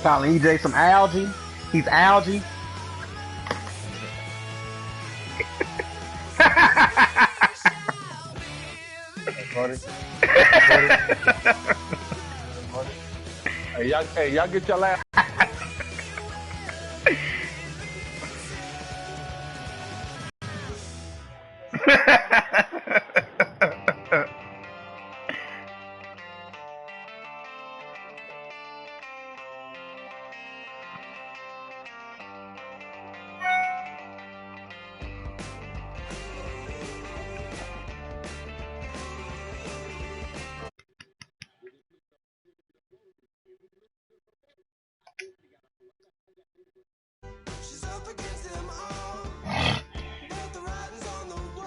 Calling EJ some algae. He's algae. Funny. Hey, y'all get your last.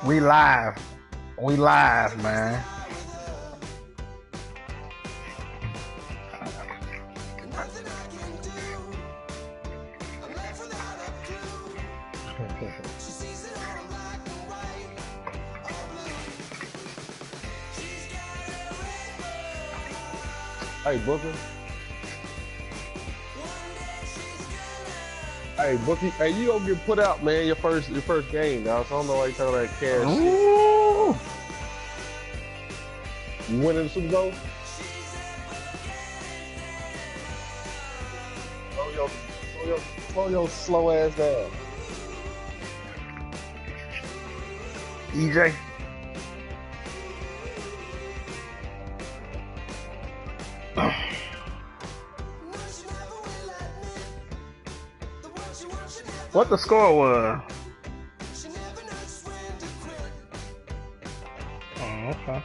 We live. We live, man. Hey, Booker. Hey, Bookie. Hey, you gonna get put out, man. Your first game, dog. So I don't know why you talking about cash. Ooh. You winning the Super Bowl? Slow your slow ass down. EJ. What the score was? Oh, okay.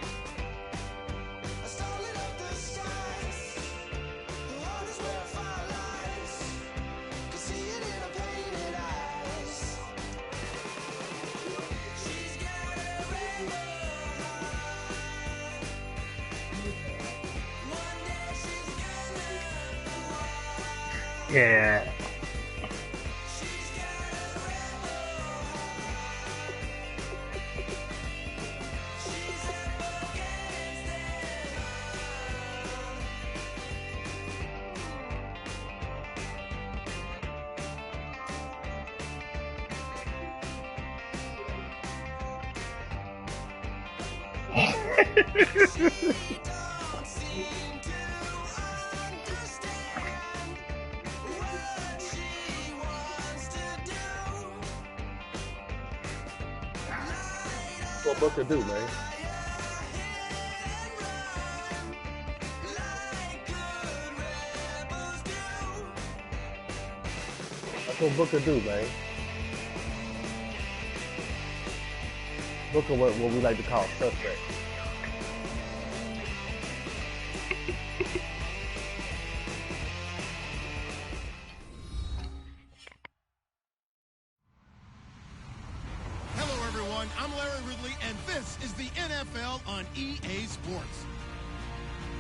Yeah. What Booker do, man? That's what Booker do, man. Booker, what we like to call suspect. I'm Larry Ridley, and this is the NFL on EA Sports.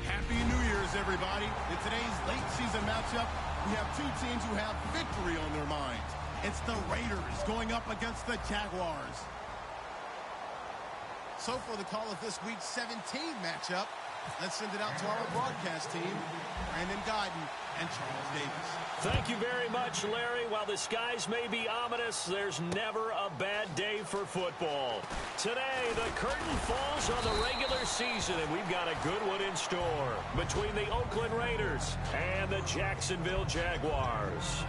Happy New Year's, everybody. In today's late season matchup, we have two teams who have victory on their minds. It's the Raiders going up against the Jaguars. So for the call of this week's 17 matchup, let's send it out to our broadcast team, Brandon Guyton and Charles Davis. Thank you very much, Larry. While the skies may be ominous, there's never a bad day for football. Today, the curtain falls on the regular season, and we've got a good one in store between the Oakland Raiders and the Jacksonville Jaguars.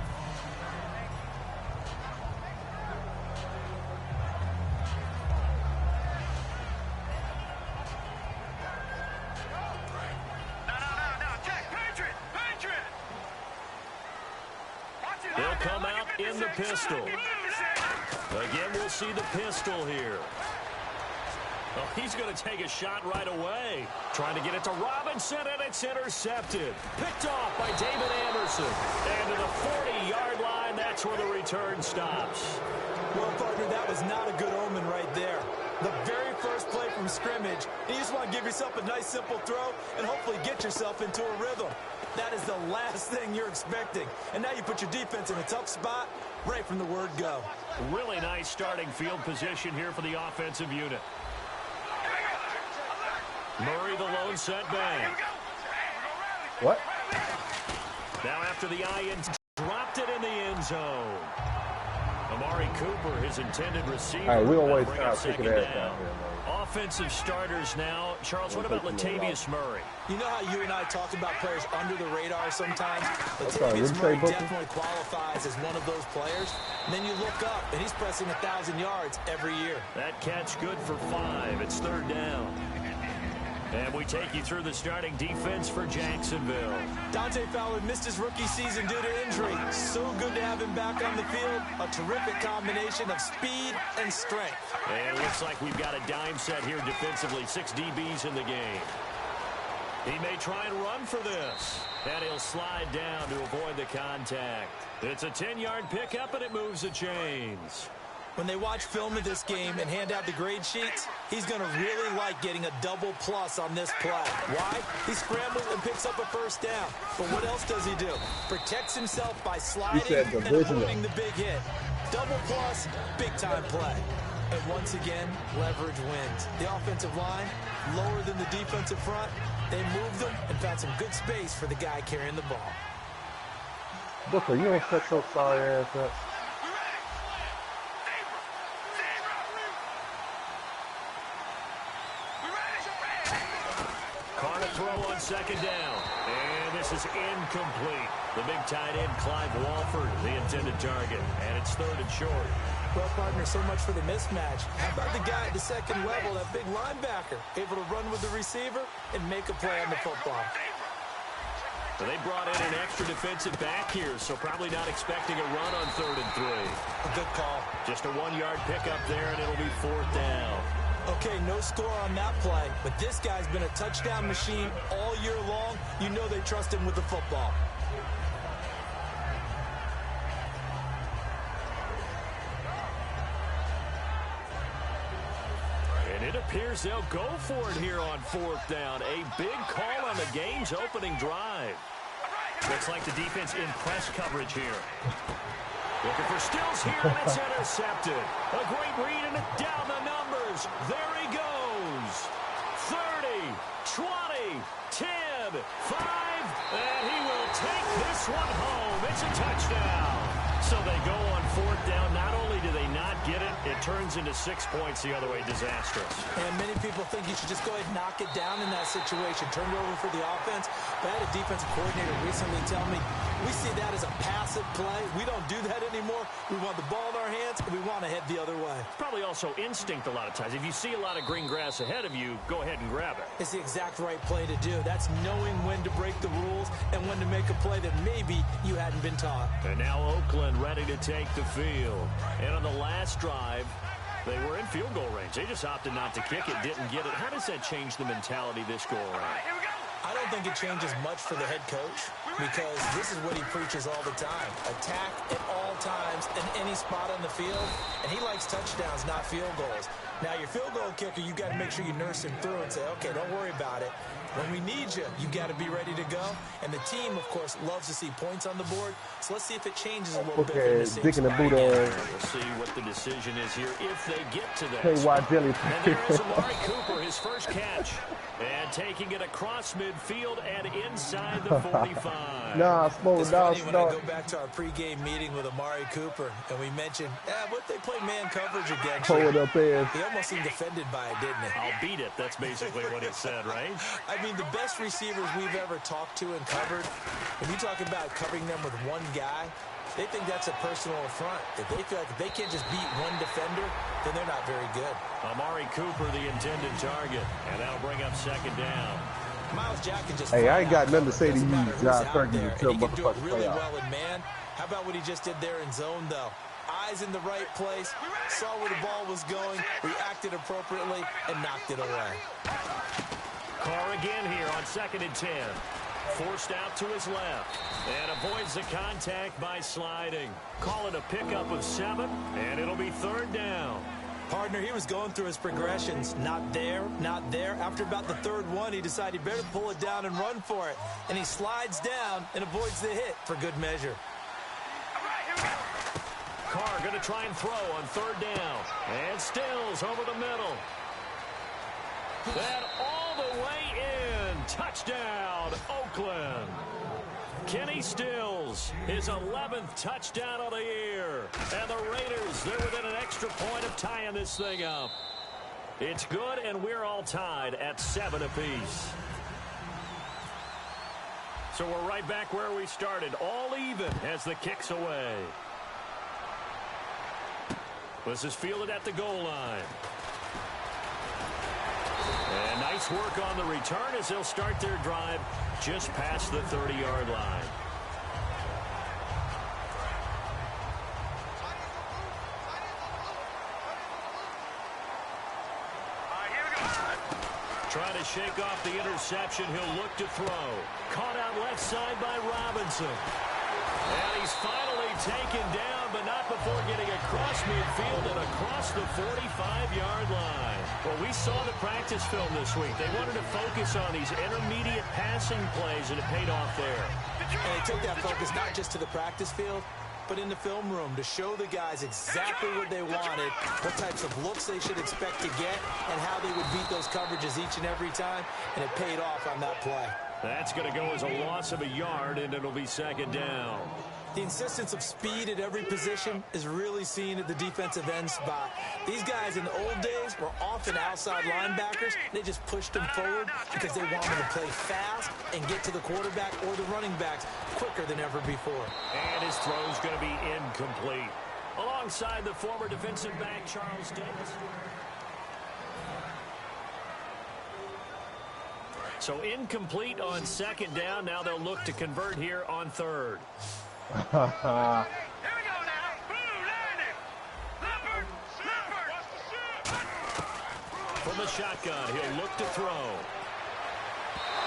He'll come out in the pistol. Again, we'll see the pistol here. Oh, he's going to take a shot right away. Trying to get it to Robinson, and it's intercepted. Picked off by David Anderson. And to the 40-yard line, that's where the return stops. Well, partner, that was not a good omen right there. The very first play from scrimmage, you just want to give yourself a nice, simple throw and hopefully get yourself into a rhythm. That is the last thing you're expecting. And now you put your defense in a tough spot right from the word go. Really nice starting field position here for the offensive unit. Murray, the lone setback. What? Now after the eye-in, dropped it in the end zone. Amari Cooper, his intended receiver. All right, we don't waste bring time up kicking second ass down. out here, man. Offensive starters now. Charles, what about Latavius Murray? You know how you and I talk about players under the radar sometimes? sorry, Latavius what'd you Murray say, Booker? definitely qualifies as one of those players. And then you look up, and he's pressing 1,000 yards every year. That catch good for 5. It's third down. And we take you through the starting defense for Jacksonville. Dante Fowler missed his rookie season due to injury. So good to have him back on the field. A terrific combination of speed and strength. And it looks like we've got a dime set here defensively. 6 DBs in the game. He may try and run for this. And he'll slide down to avoid the contact. It's a 10-yard pickup, and it moves the chains. When they watch film of this game and hand out the grade sheets, he's going to really like getting a double plus on this play. Why? He scrambles and picks up a first down. But what else does he do? Protects himself by sliding and avoiding the big hit. Double plus, big-time play. And once again, leverage wins. The offensive line, lower than the defensive front. They moved them and found some good space for the guy carrying the ball. Booker, you don't shut your sorry ass up. Throw on second down. And this is incomplete. The big tight end, Clive Walford, the intended target. And it's third and short. Well, partner, so much for the mismatch. How about the guy at the second level, that big linebacker, able to run with the receiver and make a play on the football? So they brought in an extra defensive back here, so probably not expecting a run on 3rd and 3. A good call. Just a 1-yard pickup there, and it'll be 4th down. Okay, no score on that play, but this guy's been a touchdown machine all year long. You know they trust him with the football. And it appears they'll go for it here on 4th down. A big call on the game's opening drive. Looks like the defense in press coverage here. Looking for Stills here, and it's intercepted. A great read, and it down the numbers. There he goes. 30, 20, 10, 5, and he will take this one home. It's a touchdown. So they go on 4th down. Not only do they not get it, it turns into 6 points the other way. Disastrous. And many people think you should just go ahead and knock it down in that situation. Turn it over for the offense. But I had a defensive coordinator recently tell me, we see that as a passive play. We don't do that anymore. We want the ball in our hands, and we want to head the other way. Probably also instinct a lot of times. If you see a lot of green grass ahead of you, go ahead and grab it. It's the exact right play to do. That's knowing when to break the rules and when to make a play that maybe you hadn't been taught. And now Oakland ready to take the field. And on the last drive, they were in field goal range. They just opted not to kick it, didn't get it. How does that change the mentality this go around? I don't think it changes much for the head coach because this is what he preaches all the time. Attack at all times in any spot on the field, and he likes touchdowns, not field goals. Now, your field goal kicker, you got to make sure you nurse him through and say, okay, don't worry about it. When we need you, you got to be ready to go. And the team, of course, loves to see points on the board. So let's see if it changes a little bit. Okay, digging the boot on. We'll see what the decision is here if they get to that. Hey, why jelly? And there is Amari Cooper, his first catch. And taking it across midfield and inside the 45. Nah, slow It's down. funny when I go back to our pregame meeting with Amari Cooper, and we mentioned, what they play man coverage against you. Pull it up there. He almost seemed offended by it, didn't he? I'll beat it. That's basically what it said, right? I mean, the best receivers we've ever talked to and covered, when you talk about covering them with one guy, they think that's a personal affront. If they feel like if they can't just beat one defender, then they're not very good. Amari Cooper, the intended target, and that'll bring up second down. Miles Jack can just Hey, I ain't got nothing to say to you, John Ferguson, Ferguson, and until he can do it motherfuckers really play out. well in man. How about what he just did there in zone, though? Eyes in the right place, saw where the ball was going, reacted appropriately, and knocked it away. Carr again here on 2nd and 10. Forced out to his left and avoids the contact by sliding. Call it a pickup of 7, and it'll be 3rd down. Partner, he was going through his progressions. Not there, not there. After about the 3rd one, he decided he better pull it down and run for it. And he slides down and avoids the hit for good measure. Carr going to try and throw on 3rd down. And Stills over the middle. And all the way in. Touchdown, Oakland. Kenny Stills, his 11th touchdown of the year. And the Raiders, they're within an extra point of tying this thing up. It's good, and we're all tied at 7 apiece. So we're right back where we started, all even as the kick's away. This is fielded at the goal line. And nice work on the return as they'll start their drive just past the 30-yard line. Trying to shake off the interception. He'll look to throw. Caught out left side by Robinson. And he's finally taken down, but not before getting across midfield and across the 45-yard line. Well, we saw the practice film this week. They wanted to focus on these intermediate passing plays, and it paid off there. And they took that focus not just to the practice field, but in the film room to show the guys exactly what they wanted, what types of looks they should expect to get, and how they would beat those coverages each and every time, and it paid off on that play. That's going to go as a loss of a yard, and it'll be second down. The insistence of speed at every position is really seen at the defensive end spot. These guys in the old days were often outside linebackers. They just pushed them forward because they wanted to play fast and get to the quarterback or the running backs quicker than ever before. And his throw's going to be incomplete. Alongside the former defensive back, Charles Davis. So incomplete on second down. Now they'll look to convert here on third. Here we go now. From the shotgun, he'll look to throw.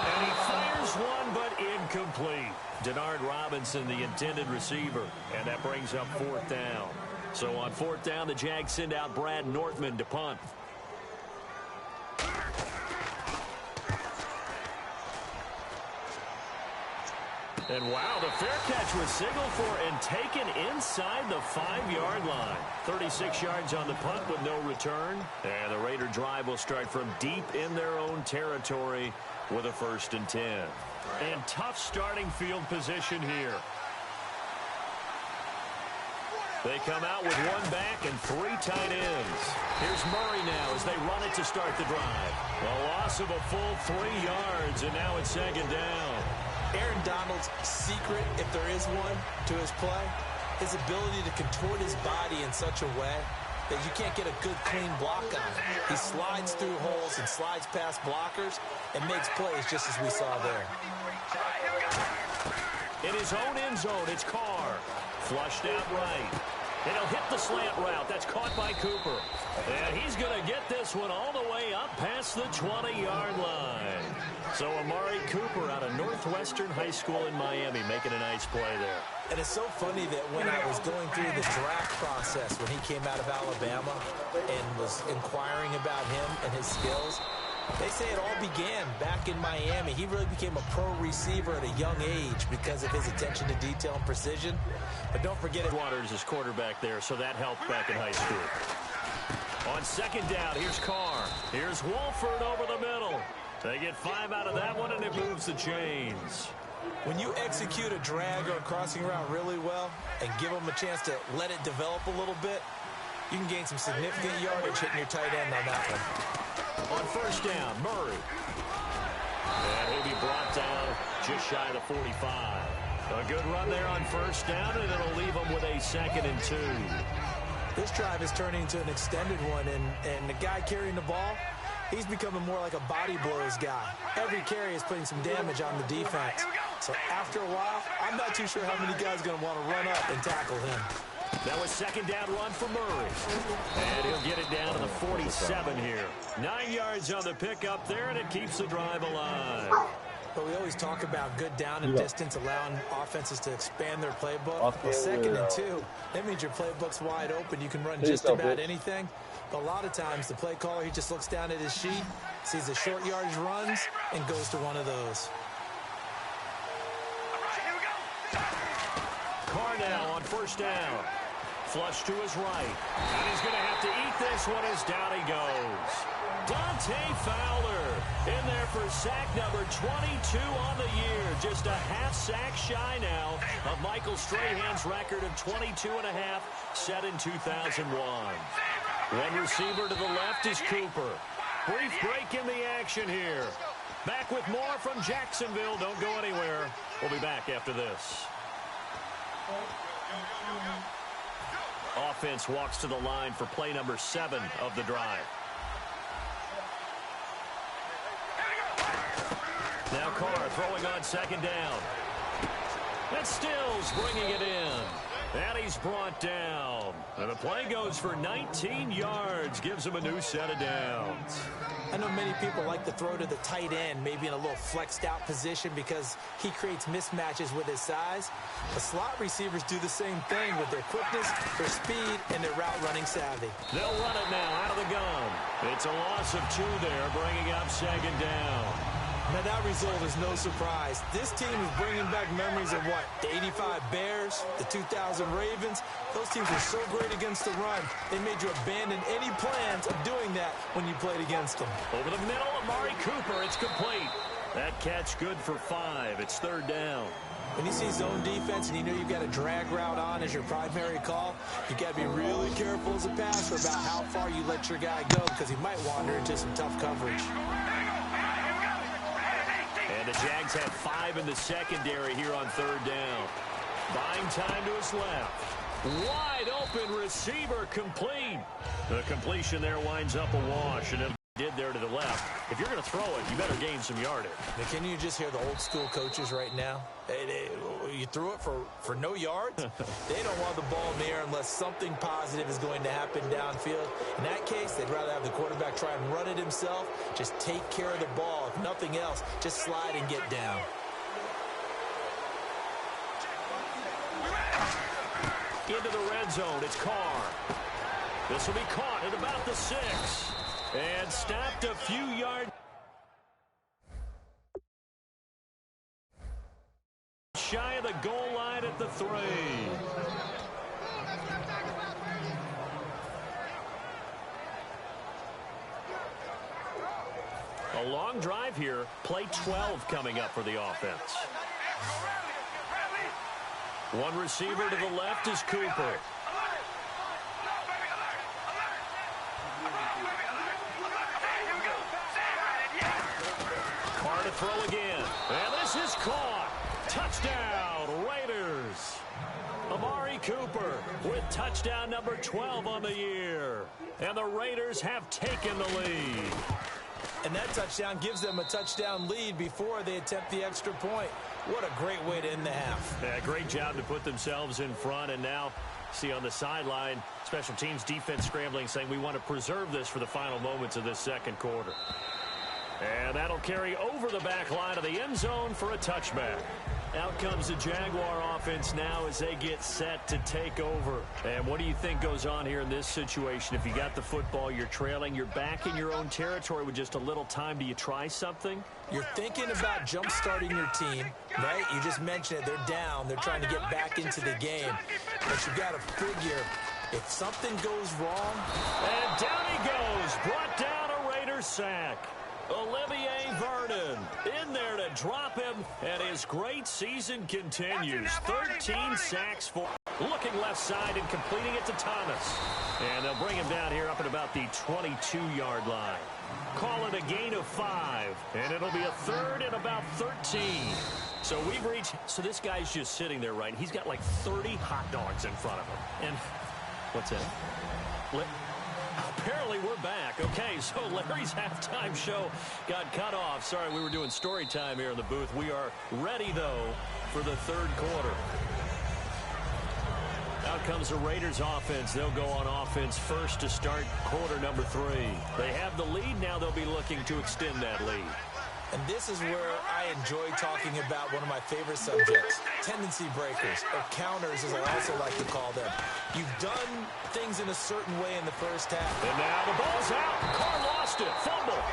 And he fires one, but incomplete. Denard Robinson, the intended receiver. And that brings up fourth down. So on fourth down, the Jags send out Brad Nortman to punt. And wow, the fair catch was signaled for and taken inside the 5-yard line. 36 yards on the punt with no return. And the Raider drive will start from deep in their own territory with a 1st and 10. And tough starting field position here. They come out with 1 back and 3 tight ends. Here's Murray now as they run it to start the drive. A loss of a full 3 yards, and now it's second down. Aaron Donald's secret, if there is one, to his play, his ability to contort his body in such a way that you can't get a good, clean block on it. He slides through holes and slides past blockers and makes plays just as we saw there. In his own end zone, it's Carr. Flushed out right. And he'll hit the slant route. That's caught by Cooper. And he's going to get this one all the way up past the 20-yard line. So Amari Cooper out of Northwestern High School in Miami making a nice play there. And it's so funny that when I was going through the draft process when he came out of Alabama and was inquiring about him and his skills, they say it all began back in Miami. He really became a pro receiver at a young age because of his attention to detail and precision. But don't forget it. Waters is quarterback there, so that helped back in high school. On second down, here's Carr. Here's Wolford over the middle. They get 5 out of that one, and it moves the chains. When you execute a drag or a crossing route really well and give them a chance to let it develop a little bit, you can gain some significant yardage hitting your tight end on that one. On first down, Murray. And he'll be brought down just shy of the 45. A good run there on first down, and it'll leave him with a 2nd and 2. This drive is turning into an extended one, and the guy carrying the ball, he's becoming more like a body blows guy. Every carry is putting some damage on the defense. So after a while, I'm not too sure how many guys are going to want to run up and tackle him. That was second down run for Murray. And he'll get it down to the 47 here. 9 yards on the pickup there, and it keeps the drive alive. But we always talk about good down and distance, allowing offenses to expand their playbook. Well, 2nd and 2, that means your playbook's wide open. You can run just about anything. But a lot of times, the play caller, he just looks down at his sheet, sees the short yardage runs, and goes to one of those. Carr now on first down. flush to his right. And he's going to have to eat this one as down he goes. Dante Fowler in there for sack number 22 on the year. Just a half sack shy now of Michael Strahan's record of 22 and a half set in 2001. One receiver to the left is Cooper. Brief break in the action here. Back with more from Jacksonville. Don't go anywhere. We'll be back after this. Offense walks to the line for play number 7 of the drive. Now Carr throwing on second down. That's Stills bringing it in. And he's brought down. And the play goes for 19 yards. Gives him a new set of downs. I know many people like to throw to the tight end, maybe in a little flexed out position because he creates mismatches with his size. The slot receivers do the same thing with their quickness, their speed, and their route running savvy. They'll run it now out of the gun. It's a loss of 2 there, bringing up second down. Now that result is no surprise. This team is bringing back memories of what? The 85 Bears, the 2000 Ravens. Those teams were so great against the run. They made you abandon any plans of doing that when you played against them. Over the middle, Amari Cooper. It's complete. That catch good for 5. It's third down. When you see zone defense and you know you've got a drag route on as your primary call, you got to be really careful as a passer about how far you let your guy go because he might wander into some tough coverage. And the Jags have 5 in the secondary here on third down. Buying time to his left. Wide open receiver complete. The completion there winds up a wash. And did there to the left. If you're going to throw it, you better gain some yardage. Now, can you just hear the old school coaches right now? You threw it for no yards? They don't want the ball in the air unless something positive is going to happen downfield. In that case, they'd rather have the quarterback try and run it himself. Just take care of the ball. If nothing else, just slide and get down. Into the red zone, it's Carr. This will be caught at about the 6. And stopped a few yards shy of the goal line at the 3. A long drive here. Play 12 coming up for the offense. One receiver to the left is Cooper. Carr to throw again. And this is caught. Touchdown, Raiders. Amari Cooper with touchdown number 12 on the year. And the Raiders have taken the lead. And that touchdown gives them a touchdown lead before they attempt the extra point. What a great way to end the half. Yeah, great job to put themselves in front. And now, see on the sideline, special teams defense scrambling, saying we want to preserve this for the final moments of this second quarter. And that'll carry over the back line of the end zone for a touchback. Out comes the Jaguar offense now as they get set to take over. And what do you think goes on here in this situation? If you got the football, you're trailing, you're back in your own territory with just a little time. Do you try something? You're thinking about jump-starting your team, right? You just mentioned it. They're down. They're trying to get back into the game. But you got to figure if something goes wrong. And down he goes. Brought down a Raider sack. Olivier Vernon in there to drop him, and his great season continues. 13 sacks for looking left side and completing it to Thomas. And they'll bring him down here up at about the 22-yard line. Call it a gain of 5, and it'll be a third and about 13. So we've reached, so this guy's just sitting there, right? He's got like 30 hot dogs in front of him. And what's that? Apparently we're back. Okay, so Larry's halftime show got cut off. Sorry, we were doing story time here in the booth. We are ready, though, for the third quarter. Out comes the Raiders offense. They'll go on offense first to start quarter number 3. They have the lead. Now they'll be looking to extend that lead. And this is where I enjoy talking about one of my favorite subjects, tendency breakers, or counters as I also like to call them. You've done things in a certain way in the first half. And now the ball's out. Carr lost it. Fumble.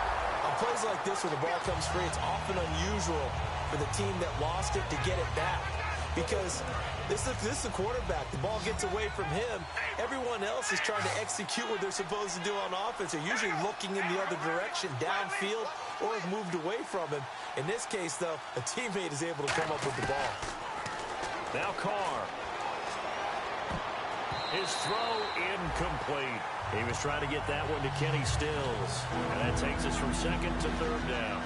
On plays like this where the ball comes free, it's often unusual for the team that lost it to get it back. because this is a quarterback. The ball gets away from him. Everyone else is trying to execute what they're supposed to do on offense. They're usually looking in the other direction, downfield, or have moved away from him. In this case, though, a teammate is able to come up with the ball. Now Carr. His throw incomplete. He was trying to get that one to Kenny Stills. And that takes us from second to third down.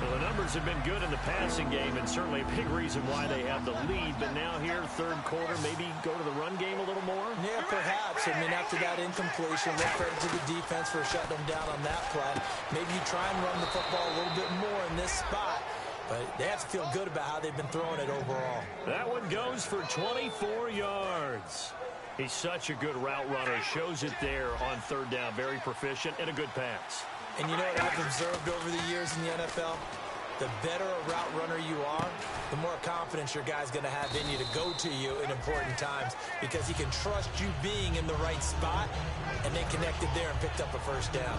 Well, the numbers have been good in the passing game, and certainly a big reason why they have the lead. But now here, third quarter, maybe go to the run game a little more? Yeah, perhaps. I mean, after that incompletion, look credit to the defense for shutting them down on that play. Maybe you try and run the football a little bit more in this spot. But they have to feel good about how they've been throwing it overall. That one goes for 24 yards. He's such a good route runner. Shows it there on third down. Very proficient and a good pass. And you know what I've observed over the years in the NFL? The better a route runner you are, the more confidence your guy's going to have in you to go to you in important times because he can trust you being in the right spot, and they connected there and picked up a first down.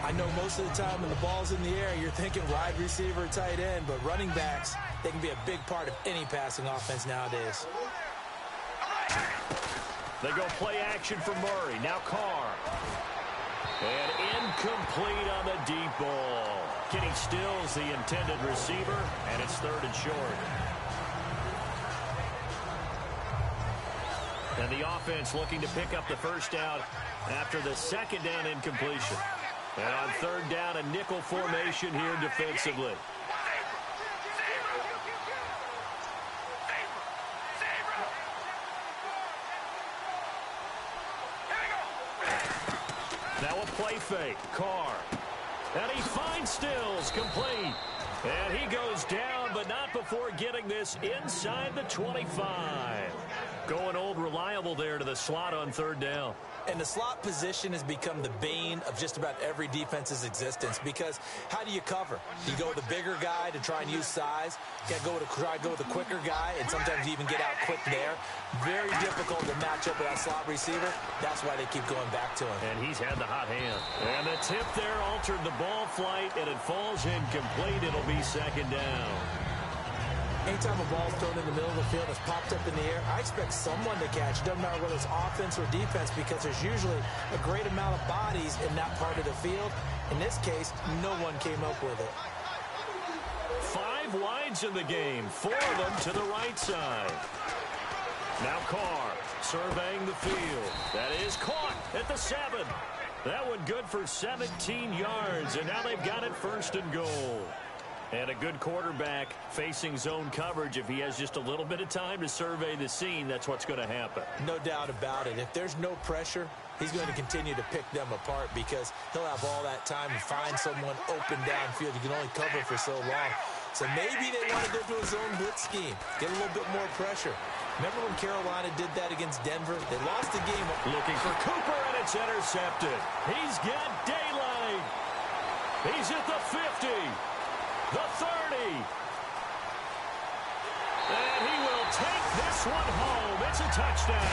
I know most of the time when the ball's in the air, you're thinking wide receiver, tight end, but running backs, they can be a big part of any passing offense nowadays. They go play action for Murray. Now Carr. And incomplete on the deep ball. Kenny Stills, the intended receiver, and it's third and short. And the offense looking to pick up the first down after the second down incompletion. And on third down, a nickel formation here defensively. Now a play fake. Carr. And he finds Stills, complete. And he goes down, but not before getting this inside the 25. Going old reliable there to the slot on third down. And the slot position has become the bane of just about every defense's existence because how do you cover? You go with the bigger guy to try and use size. You got to try to go with the quicker guy, and sometimes you even get out quick there. Very difficult to match up with that slot receiver. That's why they keep going back to him. And he's had the hot hand. And the tip there altered the ball flight, and it falls incomplete. It'll be second down. Anytime a ball's thrown in the middle of the field, it's popped up in the air, I expect someone to catch. It doesn't matter whether it's offense or defense because there's usually a great amount of bodies in that part of the field. In this case, no one came up with it. 5 wides in the game, 4 of them to the right side. Now Carr surveying the field. That is caught at the 7. That one good for 17 yards, and now they've got it first and goal. And a good quarterback facing zone coverage. If he has just a little bit of time to survey the scene, that's what's going to happen. No doubt about it. If there's no pressure, he's going to continue to pick them apart because he'll have all that time to find someone open downfield. You can only cover for so long. So maybe they want to go to a zone blitz scheme, get a little bit more pressure. Remember when Carolina did that against Denver? They lost the game. Looking for Cooper, and it's intercepted. He's got daylight. He's at the 50. The 30. And he will take this one home. It's a touchdown.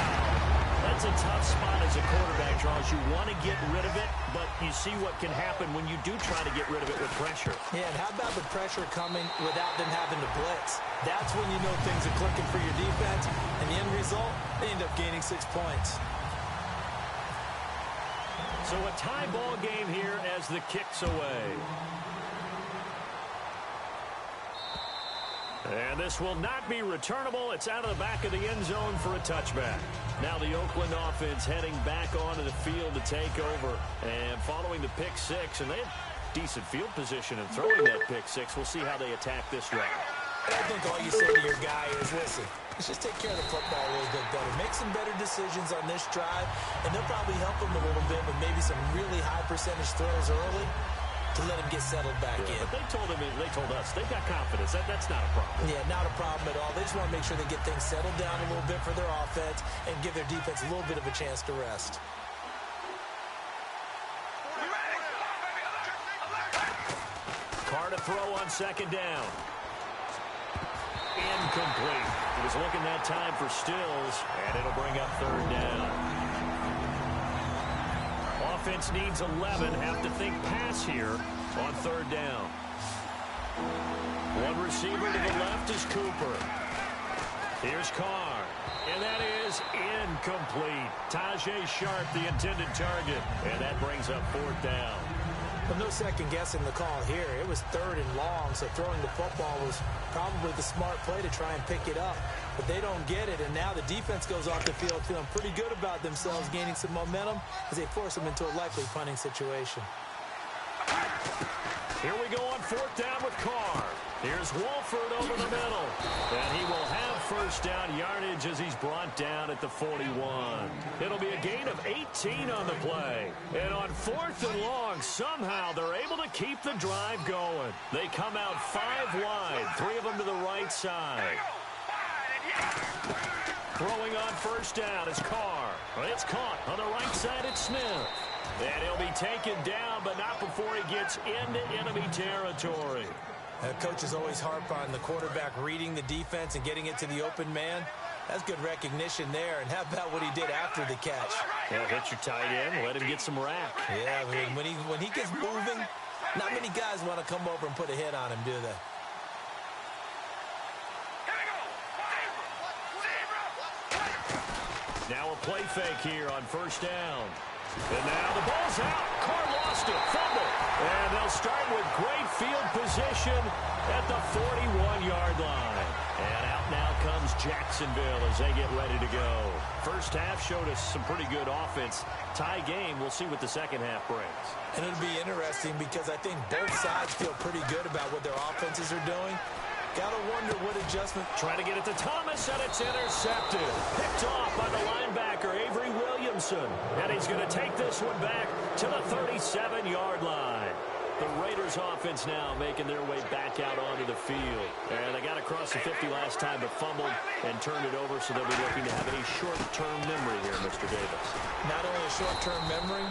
That's a tough spot as a quarterback, Charles. You want to get rid of it, but you see what can happen when you do try to get rid of it with pressure. Yeah, and how about the pressure coming without them having to blitz? That's when you know things are clicking for your defense. And the end result, they end up gaining 6 points. So a tie ball game here as the kick's away. And this will not be returnable. It's out of the back of the end zone for a touchback. Now the Oakland offense heading back onto the field to take over. And following the pick 6, and they have decent field position in throwing that pick 6. We'll see how they attack this drive. I think all you say to your guy is, listen, let's just take care of the football a little bit better. Make some better decisions on this drive, and they'll probably help them a little bit with maybe some really high percentage throws early to let him get settled back in. But they told us, they've got confidence. That's not a problem. Yeah, not a problem at all. They just want to make sure they get things settled down a little bit for their offense and give their defense a little bit of a chance to rest. Carr to throw on second down. Incomplete. He was looking that time for Stills, and it'll bring up third down. Offense needs 11. Have to think pass here on third down. One receiver to the left is Cooper. Here's Carr, and that is incomplete. Tajay Sharp, the intended target, and that brings up 4th down. Well, no second guessing the call here. It was 3rd and long, so throwing the football was probably the smart play to try and pick it up. But they don't get it, and now the defense goes off the field feeling pretty good about themselves, gaining some momentum as they force them into a likely punting situation. Here we go on 4th down with Carr. Here's Wolford over the middle. And he will have 1st down yardage as he's brought down at the 41. It'll be a gain of 18 on the play. And on 4th and long, somehow they're able to keep the drive going. They come out 5 wide, 3 of them to the right side. Throwing on 1st down is Carr. It's caught on the right side. It's Smith. And he'll be taken down, but not before he gets into enemy territory. Coaches always harp on the quarterback reading the defense and getting it to the open man. That's good recognition there. And how about what he did after the catch? Yeah, hit your tight end, let him get some rack. Yeah, I mean, when he gets moving, not many guys want to come over and put a hit on him, do they? Now a play fake here on 1st down. And now the ball's out. Carr lost it. Fumble. And they'll start with great field position at the 41-yard line. And out now comes Jacksonville as they get ready to go. First half showed us some pretty good offense. Tie game. We'll see what the second half brings. And it'll be interesting because I think both sides feel pretty good about what their offenses are doing. Gotta wonder what adjustment. Trying to get it to Thomas, and it's intercepted. Picked off by the linebacker, Avery Williamson. And he's going to take this one back to the 37-yard line. The Raiders offense now making their way back out onto the field. And they got across the 50 last time, but fumbled and turned it over, so they'll be looking to have a short-term memory here, Mr. Davis. Not only a short-term memory,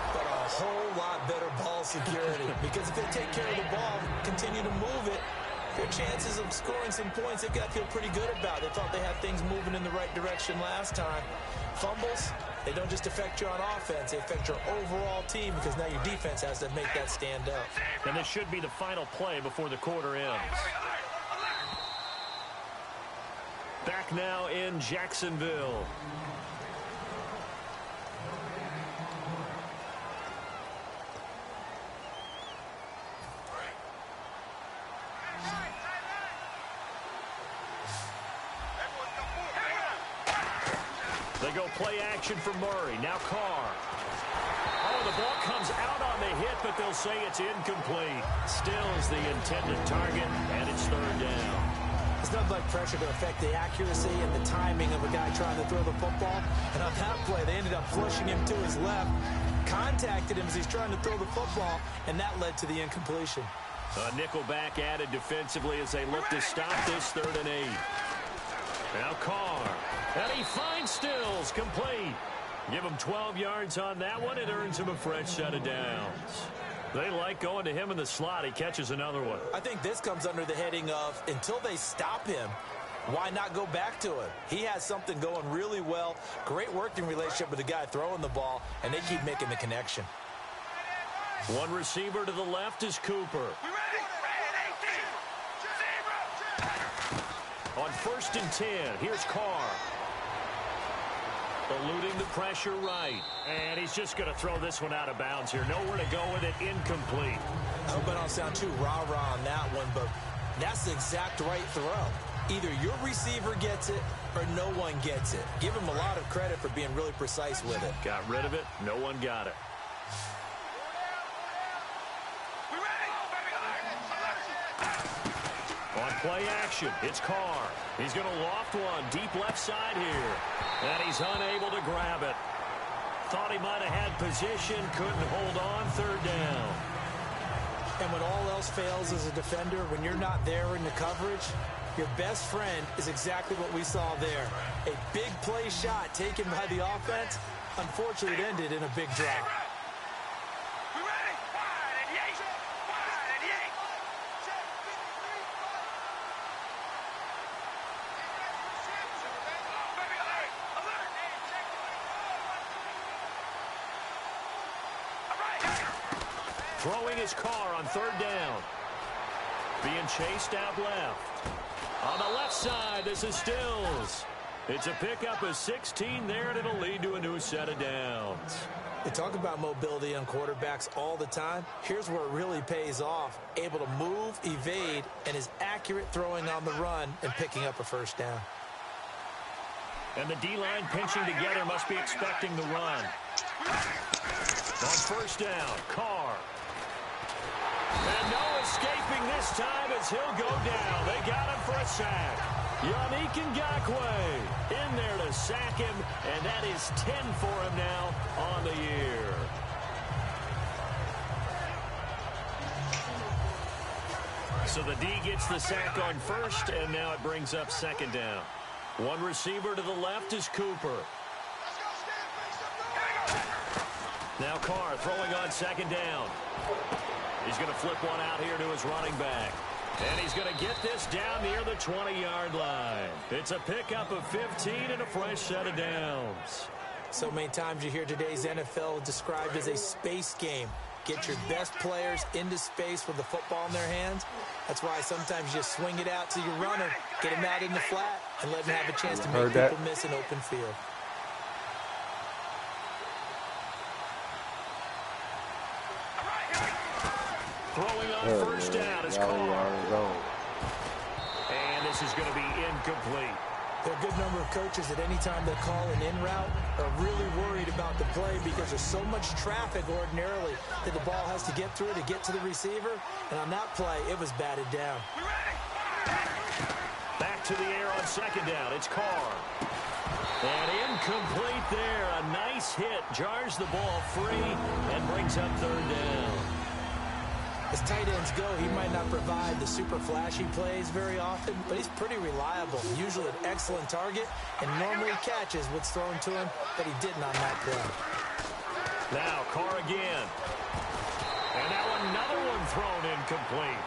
but a whole lot better ball security. Because if they take care of the ball, continue to move it, their chances of scoring some points, they've got to feel pretty good about. They thought they had things moving in the right direction last time. Fumbles, they don't just affect you on offense, they affect your overall team because now your defense has to make that stand up. And this should be the final play before the quarter ends. Back now in Jacksonville. They go play action for Murray. Now Carr. Oh, the ball comes out on the hit, but they'll say it's incomplete. Still is the intended target, and it's 3rd down. It's not like pressure to affect the accuracy and the timing of a guy trying to throw the football. And on that play, they ended up flushing him to his left, contacted him as he's trying to throw the football, and that led to the incompletion. A nickel back added defensively as they look to stop this 3rd and 8. Now Carr. And he finds Stills complete. Give him 12 yards on that one. It earns him a fresh set of downs. They like going to him in the slot. He catches another one. I think this comes under the heading of until they stop him, why not go back to him? He has something going really well. Great working relationship with the guy throwing the ball, and they keep making the connection. One receiver to the left is Cooper. On 1st and 10, here's Carr. Eluding the pressure right. And he's just going to throw this one out of bounds here. Nowhere to go with it. Incomplete. I hope I don't sound too rah-rah on that one, but that's the exact right throw. Either your receiver gets it or no one gets it. Give him a lot of credit for being really precise with it. Got rid of it. No one got it. On play action, it's Carr. He's going to loft one deep left side here. And he's unable to grab it. Thought he might have had position, couldn't hold on. 3rd down. And when all else fails as a defender, when you're not there in the coverage, your best friend is exactly what we saw there. A big play shot taken by the offense. Unfortunately, it ended in a big drop. Throwing his Carr on 3rd down. Being chased out left. On the left side, this is Stills. It's a pickup of 16 there, and it'll lead to a new set of downs. They talk about mobility on quarterbacks all the time. Here's where it really pays off. Able to move, evade, and is accurate throwing on the run and picking up a first down. And the D-line pinching together must be expecting the run. On first down, Carr. And no escaping this time as he'll go down. They got him for a sack. Yannick Ngakoue in there to sack him, and that is 10 for him now on the year. So the D gets the sack on first, and now it brings up second down. One receiver to the left is Cooper. Now Carr throwing on second down. He's going to flip one out here to his running back. And he's going to get this down near the 20-yard line. It's a pickup of 15 and a fresh set of downs. So many times you hear today's NFL described as a space game. Get your best players into space with the football in their hands. That's why sometimes you swing it out to your runner, get him out in the flat, and let him have a chance to make people miss an open field. Throwing on first down is Carr. And this is going to be incomplete. There are a good number of coaches that any time they call an in route are really worried about the play because there's so much traffic ordinarily that the ball has to get through to get to the receiver. And on that play, it was batted down. Back to the air on second down. It's Carr. And incomplete there. A nice hit. Jars the ball free and brings up third down. As tight ends go, he might not provide the super flashy plays very often, but he's pretty reliable. Usually an excellent target, and normally catches what's thrown to him, but he didn't on that play. Now Carr again. And now another one thrown incomplete.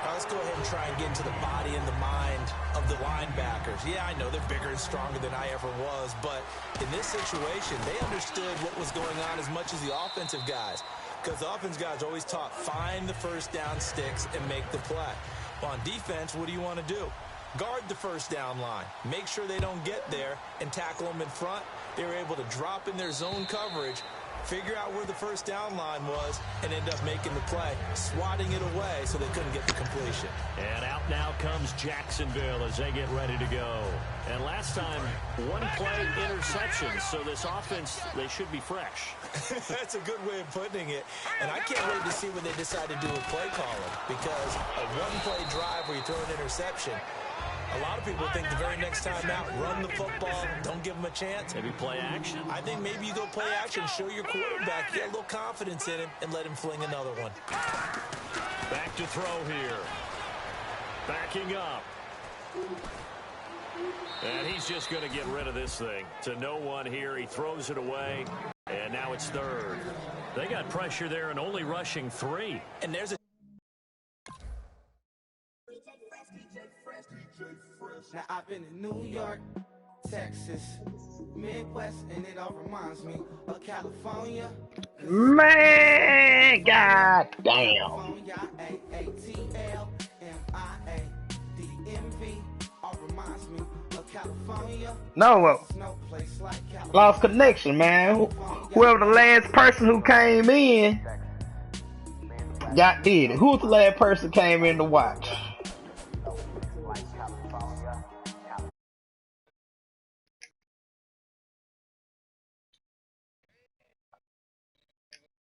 Let's go ahead and try and get into the body and the mind of the linebackers. Yeah, I know they're bigger and stronger than I ever was, but in this situation, they understood what was going on as much as the offensive guys. Because the offense guys always taught, find the first down sticks and make the play. On defense, what do you want to do? Guard the first down line. Make sure they don't get there and tackle them in front. They were able to drop in their zone coverage, figure out where the first down line was, and end up making the play, swatting it away so they couldn't get the completion. And out now comes Jacksonville as they get ready to go. And last time, one play interception, so this offense, they should be fresh. That's a good way of putting it. And I can't wait to see what they decide to do with play calling, because a one-play drive where you throw an interception, a lot of people think the very next time out, run the football, don't give them a chance. Maybe play action. I think maybe you go play action, show your quarterback, get a little confidence in him, and let him fling another one. Back to throw here. Backing up. And he's just going to get rid of this thing. To no one here. He throws it away. And now it's third. They got pressure there and only rushing 3. And there's a Now I've been in New York, Texas, Midwest, and it all reminds me of California. Man, god damn. California, AATLMIA, all reminds me of California. No, No place like California. lost connection, man. Whoever the last person who came in did it. Who was the last person came in to watch?